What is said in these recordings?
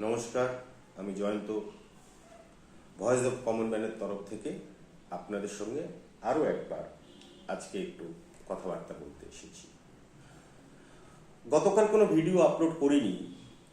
নমস্কার, আমি Jayanta voice of common ম্যানের তরফ থেকে আপনাদের সঙ্গে আরও একবার আজকে একটু কথাবার্তা বলতে এসেছি। গতকাল কোনো ভিডিও আপলোড করিনি,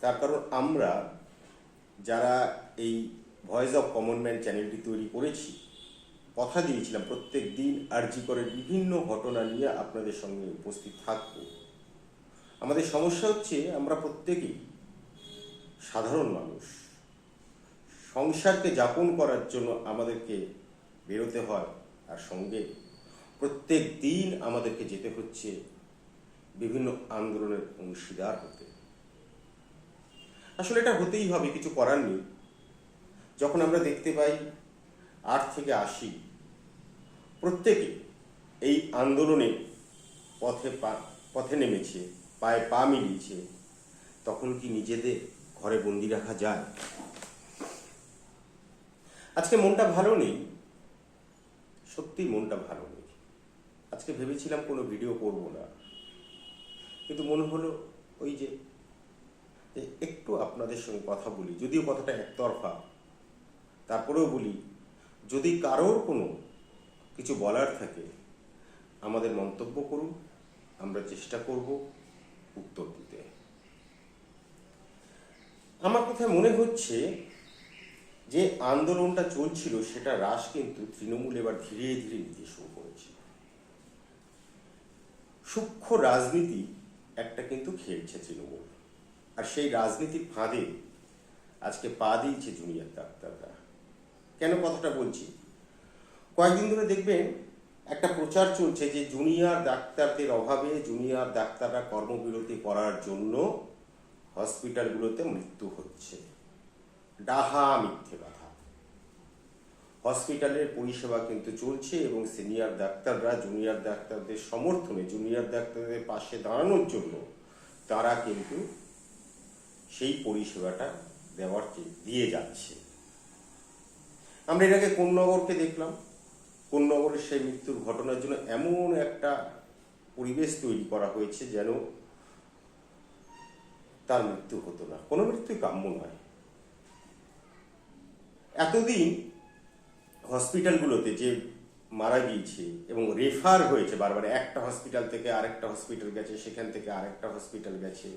তার কারণ আমরা যারা এই ভয়েস অফ কমন ম্যান চ্যানেলটি তৈরি করেছি কথা দিয়েছিলাম প্রত্যেক দিন আরজি করে বিভিন্ন ঘটনা নিয়ে আপনাদের সঙ্গে উপস্থিত থাকব। আমাদের সমস্যা হচ্ছে আমরা প্রত্যেকেই সাধারণ মানুষ, সংসারকে যাপন করার জন্য আমাদেরকে বেরোতে হয়, আর সঙ্গে প্রত্যেক দিন আমাদেরকে যেতে হচ্ছে বিভিন্ন আন্দোলনের অংশীদার হতে। আসলে এটা হতেই হবে, কিছু করার নেই। যখন আমরা দেখতে পাই 8 থেকে 80 প্রত্যেকে এই আন্দোলনে পথে নেমেছে, পায়ে পা মিলিয়েছে, তখন কি নিজেদের ঘরে বন্দি রাখা যায়? আজকে মনটা ভালো নেই, সত্যি মনটা ভালো নেই। আজকে ভেবেছিলাম কোনো ভিডিও করব না, কিন্তু মনে হলো ওই যে একটু আপনাদের সঙ্গে কথা বলি, যদিও কথাটা একতরফা, তারপরেও বলি, যদি কারোর কোনো কিছু বলার থাকে আমাদের মন্তব্য করুন, আমরা চেষ্টা করব উত্তর দিতে। আমার কথায় মনে হচ্ছে যে আন্দোলনটা চলছিল সেটা হ্রাস কিন্তু তৃণমূল এবার ধীরে ধীরে নিতে শুরু করেছে। সূক্ষ্ম রাজনীতি একটা কিন্তু খেলছে তৃণমূল, আর সেই রাজনীতির ফাঁদে আজকে পা দিয়েছে জুনিয়র ডাক্তাররা। কেন কথাটা বলছি? কয়েকদিন ধরে দেখবেন একটা প্রচার চলছে যে জুনিয়র ডাক্তারদের অভাবে জুনিয়র ডাক্তাররা কর্মবিরতি করার জন্য হসপিটালগুলোতে মৃত্যু হচ্ছে। ডাহা মিথ্যে কথা। হসপিটালের পরিষেবা কিন্তু চলছে এবং সিনিয়র ডাক্তাররা জুনিয়র ডাক্তারদের সমর্থনে, জুনিয়র ডাক্তারদের পাশে দাঁড়ানোর জন্য তারা কিন্তু সেই পরিষেবাটা দিয়ে যাচ্ছে। আমরা এর আগে কোন্নগরকে দেখলাম, কোন্নগরের সেই মৃত্যুর ঘটনার জন্য এমন একটা পরিবেশ তৈরি করা হয়েছে যেন তার মৃত্যু হতো না। কোনো মৃত্যুই কাম্য নয়। এতদিন হসপিটালগুলোতে যে মারা গিয়েছে এবং রেফার হয়েছে বারবার, একটা হসপিটাল থেকে আরেকটা হসপিটাল গেছে, সেখান থেকে আরেকটা হসপিটাল গেছে,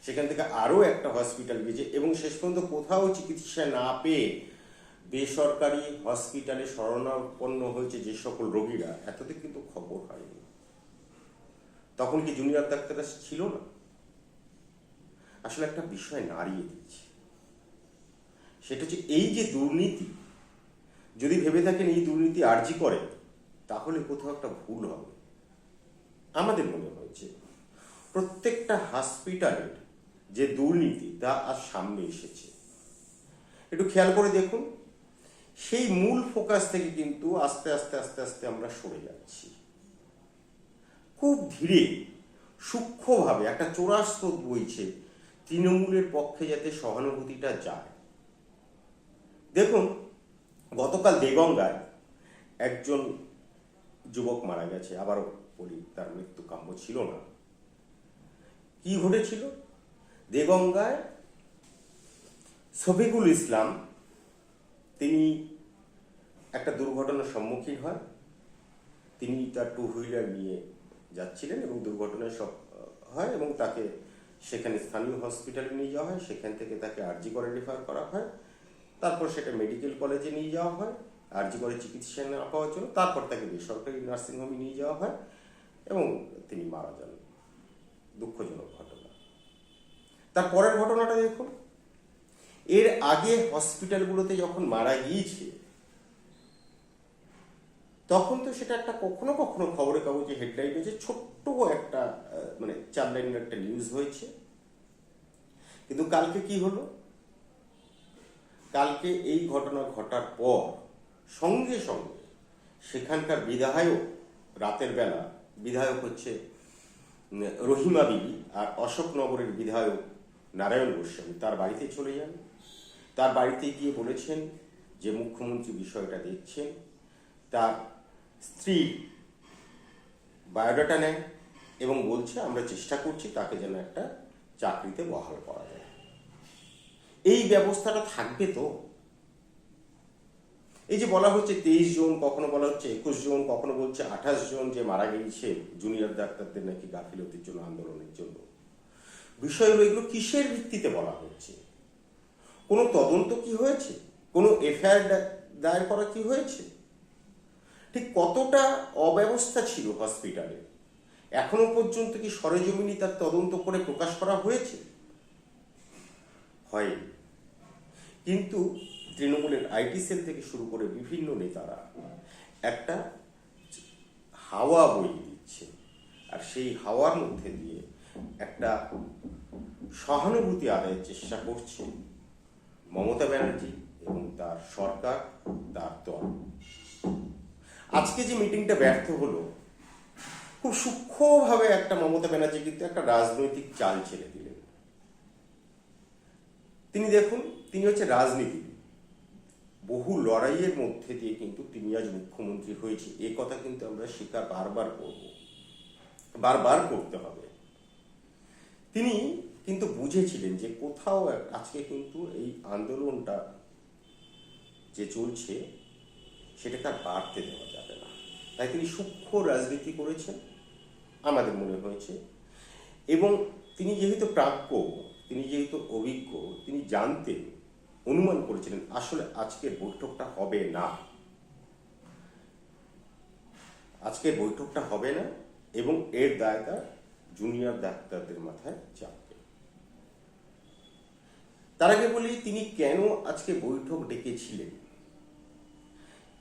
সেখান থেকে আরও একটা হসপিটাল গেছে, এবং শেষ পর্যন্ত কোথাও চিকিৎসা না পেয়ে বেসরকারি হসপিটালে শরণাপন্ন হয়েছে যে সকল রোগীরা, এতদিন কিন্তু খবর হয়নি। তখন কি জুনিয়র ডাক্তাররা ছিল না? আসলে একটা বিষয় নাড়িয়ে দিচ্ছে, সেটা হচ্ছে এই যে দুর্নীতি। যদি ভেবে থাকেন এই দুর্নীতি আরজি করে, তাহলে কোথাও একটা ভুল হবে। আমাদের মনে হয়েছে প্রত্যেকটা হসপিটালের যে দুর্নীতি তা আজ সামনে এসেছে। একটু খেয়াল করে দেখুন, সেই মূল ফোকাস থেকে কিন্তু আস্তে আস্তে আস্তে আস্তে আমরা সরে যাচ্ছি। খুব ধীরে সূক্ষ্মভাবে একটা চোরাস্রোত বইছে তৃণমূলের পক্ষে যাতে সহানুভূতিটা যায়। দেখুন, গতকাল দেগঙ্গায় একজন যুবক মারা গেছে। আবারও বলি, তার মৃত্যু কাম্য ছিল না। কি ঘটেছিল? দেগঙ্গায় শফিকুল ইসলাম তিনি একটা দুর্ঘটনার সম্মুখীন হয়। তিনি তার 2 হুইলার নিয়ে যাচ্ছিলেন এবং দুর্ঘটনায় হয় এবং তাকে সেখানে স্থানীয় হসপিটালে নিয়ে যাওয়া হয়। সেখান থেকে তাকে আরজি করে রেফার করা হয়। তারপর সেটা মেডিকেল কলেজে নিয়ে যাওয়া হয় আরজি করে চিকিৎসা না পাওয়ার জন্য। তারপর তাকে বেসরকারি নার্সিংহোমে নিয়ে যাওয়া হয় এবং তিনি মারা যান। দুঃখজনক ঘটনা। তার পরের ঘটনাটা দেখুন, এর আগে হসপিটালগুলোতে যখন মারা গিয়েছে তখন তো সেটা একটা কখনো কখনো খবরের কাগজে হেডলাইন হয়েছে, ছোট্ট একটা 4 লাইনের একটা নিউজ হয়েছে। কিন্তু কালকে কি হলো? কালকে এই ঘটনা ঘটার পর সঙ্গে সঙ্গে সেখানকার বিধায়ক, রাতের বেলা বিধায়ক হচ্ছে রহিমা বিবি, আর অশোকনগরের বিধায়ক নারায়ণ গোস্বামী তার বাড়িতে চলে যান। তার বাড়িতে গিয়ে বলেছেন যে মুখ্যমন্ত্রী বিষয়টা দেখছেন, তার স্ত্রীর বায়োডাটা নেয় এবং বলছে আমরা চেষ্টা করছি তাকে যেন একটা চাকরিতে বহাল করা যায়। এই ব্যবস্থাটা থাকবে তো? এই যে বলা হচ্ছে 23 জন, কখনো বলা হচ্ছে 21 জন, কখনো বলছে 28 জন যে মারা গিয়েছে জুনিয়র ডাক্তারদের নাকি গাফিলতির জন্য, আন্দোলনের জন্য। বিষয় হলো এগুলো কিসের ভিত্তিতে বলা হচ্ছে? কোনো তদন্ত কি হয়েছে? কোনো এফআইআর দায়ের করা কি হয়েছে? ঠিক কতটা অব্যবস্থা ছিল হসপিটালে এখনো পর্যন্ত কি সরেজমিনি তার তদন্ত করে প্রকাশ করা হয়েছে? হয়নি। কিন্তু তৃণমূলের আইটি সেল থেকে শুরু করে বিভিন্ন নেতারা একটা হাওয়া বইয়ে দিচ্ছে, আর সেই হাওয়ার মধ্যে দিয়ে একটা সহানুভূতি আদায়ের চেষ্টা করছে মমতা ব্যানার্জি এবং তার সরকার, তার দল। আজকে যে মিটিংটা ব্যর্থ হলো, খুব সূক্ষ্মভাবে একটা মমতা ব্যানার্জি কিন্তু একটা রাজনৈতিক চাল ছেড়ে দিলেন। তিনি দেখুন, তিনি হচ্ছে রাজনীতিবিদ, বহু লড়াইয়ের মধ্যে দিয়ে কিন্তু তিনি আজ মুখ্যমন্ত্রী হয়েছে। এ কথা কিন্তু আমরা স্বীকার বারবার করতে হবে। তিনি কিন্তু বুঝেছিলেন যে কোথাও আজকে কিন্তু এই আন্দোলনটা যে চলছে সেটাকে আর বাড়তে দেওয়া যাবে না। তাই তিনি সূক্ষ্ম রাজনীতি করেছেন আমাদের মনে হয়েছে। এবং তিনি যেহেতু প্রাজ্ঞ, তিনি যেহেতু অভিজ্ঞ, তিনি জানতেন, অনুমান করেছিলেন আসলে আজকের বৈঠকটা হবে না, এবং এর দায়টা জুনিয়র ডাক্তারদের মাথায় চাপবে। তার আগে বলি, তিনি কেন আজকে বৈঠক ডেকেছিলেন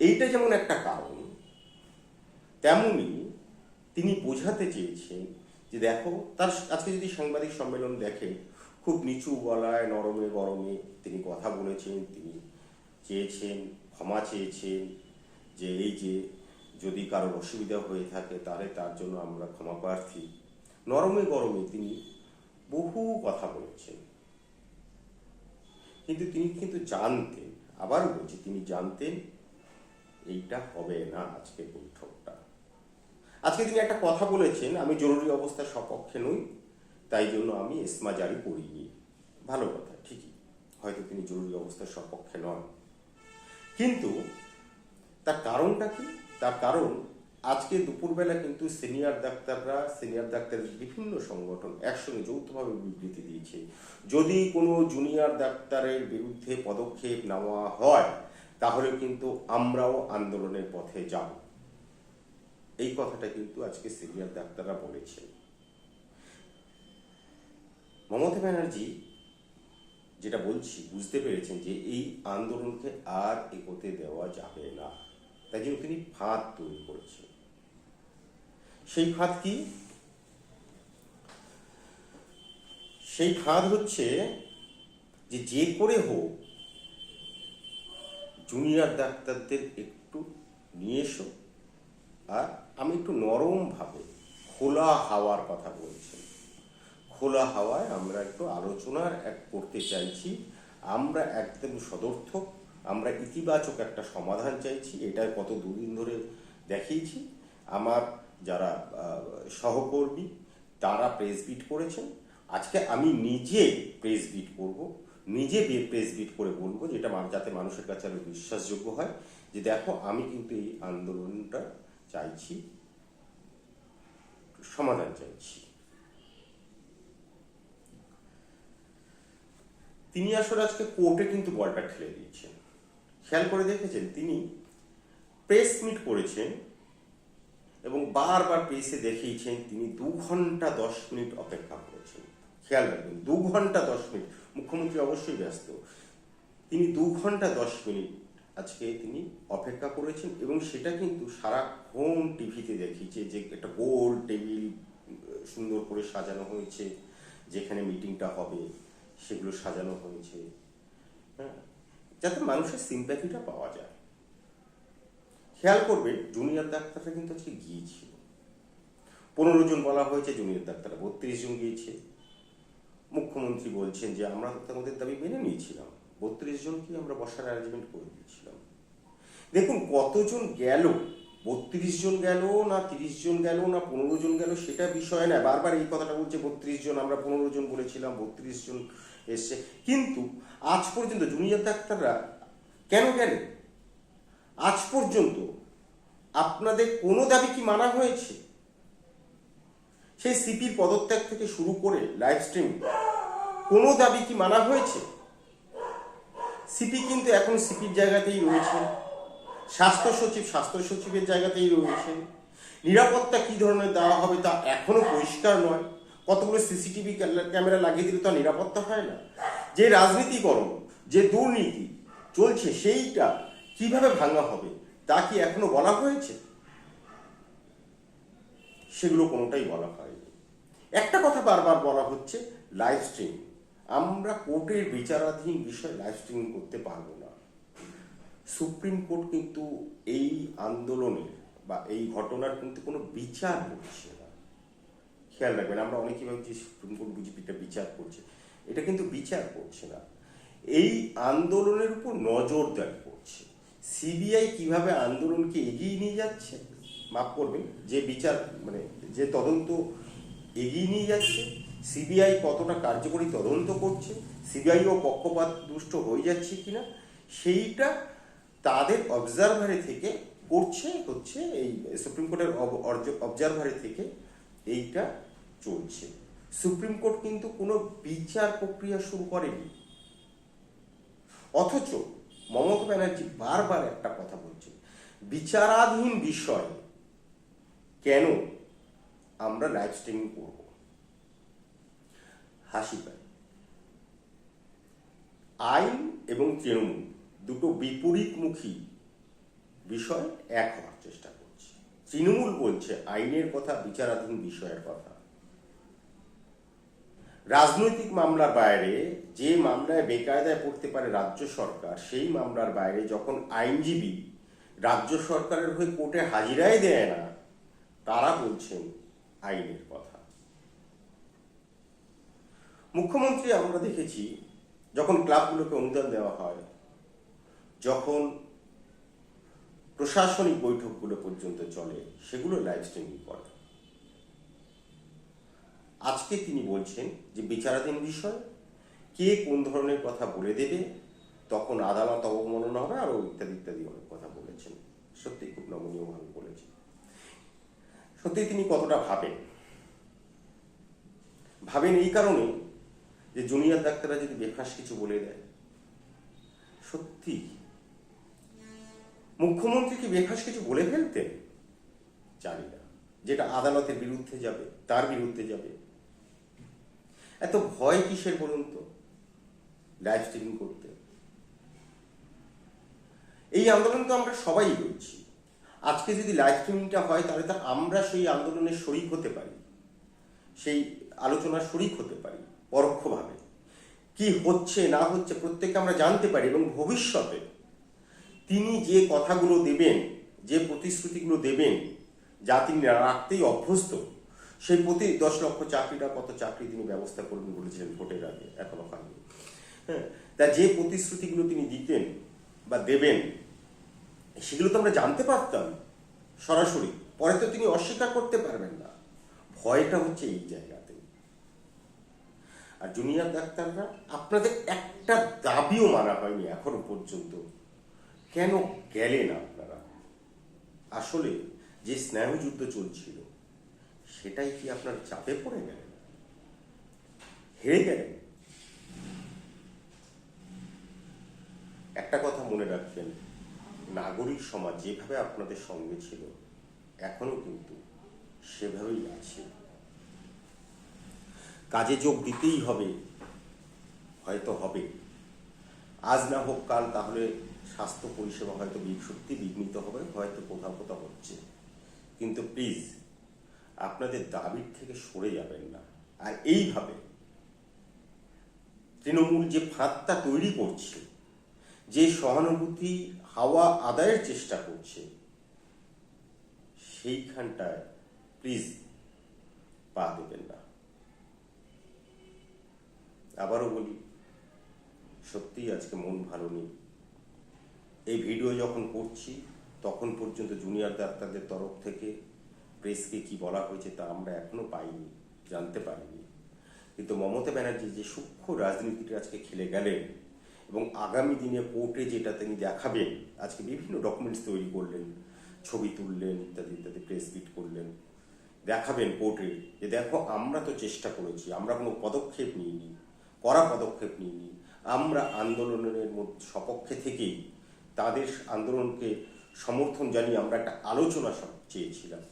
এইটা যেমন একটা কারণ, তেমনি তিনি বোঝাতে চেয়েছেন যে দেখো, তার আজকে যদি সাংবাদিক সম্মেলন দেখেন, খুব নিচু গলায় নরমে গরমে তিনি কথা বলেছেন। তিনি ক্ষমা চেয়েছেন যে এই যে যদি কারোর অসুবিধা হয়ে থাকে তাহলে তার জন্য আমরা ক্ষমা প্রার্থী। নরমে গরমে তিনি বহু কথা বলেছেন। কিন্তু তিনি কিন্তু জানতেন, আবার বলছি, তিনি জানতেন এইটা হবে না আজকের বৈঠকটা। আজকে তিনি একটা কথা বলেছেন, আমি জরুরি অবস্থার সপক্ষে নই, তাই জন্য আমি এসমা জারি করিনি। ভালো কথা, ঠিকই, হয়তো তিনি জরুরি অবস্থার সপক্ষে নন, কিন্তু তার কারণটা কি? তার কারণ আজকে দুপুরবেলা কিন্তু সিনিয়র ডাক্তারের বিভিন্ন সংগঠন একসঙ্গে যৌথভাবে বিবৃতি দিয়েছে, যদি কোনো জুনিয়র ডাক্তারের বিরুদ্ধে পদক্ষেপ নেওয়া হয় তাহলে কিন্তু আমরাও আন্দোলনের পথে যাব। এই কথাটা কিন্তু আজকে সিনিয়র ডাক্তাররা বলেছেন। মমতা ব্যানার্জি যেটা বলছি বুঝতে পেরেছেন যে এই আন্দোলনকে আর এগোতে দেওয়া যাবে না, তাই জন্য তিনি ফাঁদ তৈরি করেছেন। সেই ফাঁদ কি? সেই ফাঁদ হচ্ছে যে করে হোক জুনিয়র ডাক্তারদের একটু নিয়ে এসো, আর আমি একটু নরমভাবে খোলা হাওয়ার কথা বলছি। খোলা হাওয়ায় আমরা একটু আলোচনার করতে চাইছি, আমরা একদম সদর্থক, আমরা ইতিবাচক একটা সমাধান চাইছি। এটা গত দুদিন ধরে দেখিয়েছি। আমার যারা সহকর্মী তারা প্রেস বিট করেছেন, আজকে আমি নিজে প্রেস বিট করব, প্রেস বিট করে বলবো, যেটা যাতে মানুষের কাছে আরো বিশ্বাসযোগ্য হয় যে দেখো আমি কিন্তু এই আন্দোলনটা চাইছি, সমাধান চাইছি। তিনি আসলে আজকে কোর্টে কিন্তু বলটা ঠেলে দিয়েছেন। খেয়াল করে দেখেছেন, তিনি প্রেস মিট করেছেন এবং বারবার প্রেসে দেখিয়েছেন তিনি 2 ঘন্টা 10 মিনিট অপেক্ষা করেছেন। খেয়াল রাখবেন, 2 ঘন্টা 10 মিনিট। মুখ্যমন্ত্রী অবশ্যই ব্যস্ত, তিনি 2 ঘন্টা 10 মিনিট আজকে তিনি অপেক্ষা করেছেন। এবং সেটা কিন্তু সারাক্ষণ টিভিতে দেখিয়েছে যে একটা গোল টেবিল সুন্দর করে সাজানো হয়েছে, যেখানে মিটিংটা হবে সেগুলো সাজানো হয়েছে, হ্যাঁ, যাতে মানুষের সিম্প্যাথিটা পাওয়া যায়। খেয়াল করবে, জুনিয়র ডাক্তাররা কিন্তু আজকে গিয়েছিল। 15 জন বলা হয়েছে, জুনিয়র ডাক্তাররা 32 জন গিয়েছে। মুখ্যমন্ত্রী বলছেন যে আমরা তো আমাদের দাবি মেনে নিয়েছিলাম, 32 জনকে আমরা বসার অ্যারেঞ্জমেন্ট করে দিয়েছিলাম। দেখুন কতজন গেল, 32 জন গেল না 30 জন গেল না 15 জন গেল সেটা বিষয় না। বারবার এই কথাটা বলছে 32 জন, আমরা 15 জন বলেছিলাম, 32 জন এসছে, কিন্তু আজ পর্যন্ত জুনিয়র ডাক্তাররা কেন গেলেন? আজ পর্যন্ত আপনাদের কোনো দাবি কি মানা হয়েছে? সেই সিপির পদত্যাগ থেকে শুরু করে লাইভ স্ট্রিম কোনো দাবি কি মানা হয়েছে? সিপি কিন্তু এখন সিপির জায়গাতেই রয়েছেন, স্বাস্থ্য সচিবের জায়গাতেই রয়েছেন। নিরাপত্তা কি ধরনের দেওয়া হবে তা এখনো পরিষ্কার নয়। কতগুলো সিসিটিভি ক্যামেরা লাগিয়ে দিলে তো নিরাপত্তা হয় না। যে রাজনীতিকরণ, যে দুর্নীতি চলছে সেইটা কিভাবে ভাঙা হবে তা কি এখনো বলা হয়েছে? সেগুলো কোনোটাই বলা হয়নি। একটা কথা বারবার বলা হচ্ছে, লাইভ স্ট্রিম। আমরা কোর্টের বিচারাধীন বিষয় লাইভ স্ট্রিম করতে পারবো না। সুপ্রিম কোর্ট কিন্তু এই আন্দোলনের বা এই ঘটনার কিন্তু কোনো বিচার করছে না। খেয়াল রাখবেন, আমরা অনেকেই ভাবছি সুপ্রিম কোর্ট বিজেপিটা বিচার করছে, এটা কিন্তু বিচার করছে না। এই আন্দোলনের উপর নজরদারি করছে। সিবিআই কিভাবে আন্দোলনকে এগিয়ে নিয়ে যাচ্ছে, মাফ করবেন, যে বিচার মানে যে তদন্ত এগিয়ে নিয়ে যাচ্ছে, সিবিআই কতটা কার্যকরী তদন্ত করছে, সিবিআইও পক্ষপাত দুষ্ট হয়ে যাচ্ছে কিনা, সেইটা তাদের অবজারভারে থেকে করছে হচ্ছে এই সুপ্রিম কোর্টের অবজারভারে থেকে এইটা চলছে। সুপ্রিম কোর্ট কিন্তু কোনো বিচার প্রক্রিয়া শুরু করেনি। অথচ মমতা ব্যানার্জি বারবার একটা কথা বলছে, বিচারাধীন বিষয় কেন আমরা লাইভ স্ট্রিমিং করব? হাসি পায়। আইন এবং তৃণমূল দুটো বিপরীতমুখী বিষয় এক হওয়ার চেষ্টা করছে। তৃণমূল বলছে আইনের কথা, বিচারাধীন বিষয়ের কথা। রাজনৈতিক মামলার বাইরে যে মামলায় বেকায়দায় পড়তে পারে রাজ্য সরকার, সেই মামলার বাইরে যখন আইনজীবী রাজ্য সরকারের হয়ে কোর্টে হাজিরাই দেয় না, তারা বলছেন আইনের কথা। মুখ্যমন্ত্রী আমরা দেখেছি যখন ক্লাবগুলোকে অনুদান দেওয়া হয়, যখন প্রশাসনিক বৈঠকগুলো পর্যন্ত চলে, সেগুলো লাইভ স্ট্রিমিং করে। আজকে তিনি বলছেন যে বিচারাধীন বিষয়, কে কোন ধরনের কথা বলে দেবে, তখন আদালত অবমাননা হবে, আরো ইত্যাদি ইত্যাদি অনেক কথা বলেছেন। সত্যি খুব নমনীয়ভাবে বলেছেন। সত্যি তিনি কতটা ভাবেন এই কারণে যে জুনিয়র ডাক্তাররা যদি বেফাঁস কিছু বলে দেয়, সত্যি মুখ্যমন্ত্রী কি বেফাঁস কিছু বলে ফেলতেন? জানি না। যেটা আদালতের বিরুদ্ধে যাবে, তার বিরুদ্ধে যাবে। এত ভয় কিসের বলুন তো লাইভ স্ট্রিমিং করতে? এই আন্দোলন তো আমরা সবাই রয়েছি। আজকে যদি লাইভ স্ট্রিমিংটা হয়, তাহলে তো আমরা সেই আন্দোলনের শরিক হতে পারি, সেই আলোচনার শরিক হতে পারি পরোক্ষভাবে। কি হচ্ছে না হচ্ছে প্রত্যেককে আমরা জানতে পারি, এবং ভবিষ্যতে তিনি যে কথাগুলো দেবেন, যে প্রতিশ্রুতিগুলো দেবেন, যা তিনি রাখতেই অভ্যস্ত, সেই প্রতি 10 লক্ষ চাকরিটা কত চাকরি তিনি ব্যবস্থা করবেন বলেছিলেন ভোটের আগে, এখনো হয়নি। হ্যাঁ, তা যে প্রতিশ্রুতিগুলো তিনি দিতেন বা দেবেন, সেগুলো তো আমরা জানতে পারতাম সরাসরি। পরে তো তিনি অস্বীকার করতে পারবেন না। ভয়টা হচ্ছে এই জায়গাতে। আর জুনিয়র ডাক্তাররা, আপনাদের একটা দাবিও মানা হয়নি এখনো পর্যন্ত, কেন গেলেন আপনারা? আসলে যে স্নায়ুযুদ্ধ চলছিল, সেটাই কি আপনার চাপে পড়ে গেলেন, হেরে গেলেন? একটা কথা মনে রাখবেন, নাগরিক সমাজ যেভাবে আপনাদের সঙ্গে ছিল, এখনো কিন্তু সেভাবেই আছে। কাজে যোগ দিতেই হবে, হয়তো হবে, আজ না হোক কাল, তাহলে স্বাস্থ্য পরিষেবা হয়তো সত্যি বিঘ্নিত হবে, হয়তো কোথাও কোথাও হচ্ছে। কিন্তু প্লিজ আপনাদের দাবির থেকে সরে যাবেন না। আর এইভাবে তৃণমূল যে ফাঁদটা তৈরি করছে, যে সহানুভূতি হাওয়া আদায়ের চেষ্টা করছে, সেইখানটায় প্লিজ পা দেবেন না। আবারও বলি, সত্যিই আজকে মন ভালো নেই। এই ভিডিও যখন করছি, তখন পর্যন্ত জুনিয়র ডাক্তারদের তরফ থেকে প্রেসকে কি বলা হয়েছে তা আমরা এখনো পাইনি, জানতে পারিনি। কিন্তু মমতা ব্যানার্জি যে সূক্ষ্ম রাজনীতিটা আজকে খেলে গেলেন এবং আগামী দিনে কোর্টে যেটা তিনি দেখাবেন, আজকে বিভিন্ন ডকুমেন্টস তৈরি করলেন, ছবি তুললেন, ইত্যাদি ইত্যাদি, প্রেস মিট করলেন, দেখাবেন কোর্টে যে দেখো আমরা তো চেষ্টা করেছি, আমরা কোনো পদক্ষেপ নিইনি, কড়া পদক্ষেপ নিইনি, আমরা আন্দোলনের সপক্ষে থেকেই তাদের আন্দোলনকে সমর্থন জানিয়ে আমরা একটা আলোচনা চেয়েছিলাম।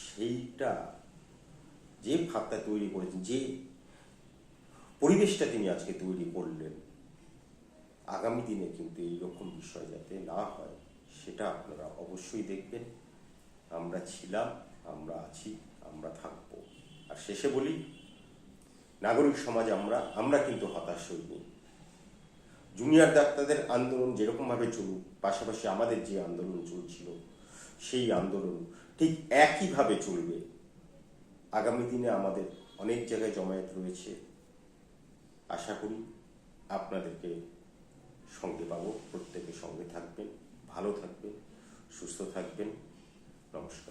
সেইটা যে ভাবটা তৈরি করেছেন, যে পরিবেশটা তিনি আজকে তৈরি করলেন, আগামী দিনে কিন্তু এইরকম বিষয় যাতে না হয় সেটা আপনারা অবশ্যই দেখবেন। আমরা ছিলাম, আমরা আছি, আমরা থাকব। আর শেষে বলি, নাগরিক সমাজ আমরা কিন্তু হতাশ হইনি। জুনিয়র ডাক্তারদের আন্দোলন যেরকমভাবে চলুক, পাশাপাশি আমাদের যে আন্দোলন চলছিল সেই আন্দোলন ঠিক একইভাবে চলবে। আগামী দিনে আমাদের অনেক জায়গায় জমায়েত রয়েছে, আশা করি আপনাদেরকে সঙ্গে পাবো। প্রত্যেকে সঙ্গে থাকবেন, ভালো থাকবেন, সুস্থ থাকবেন। নমস্কার।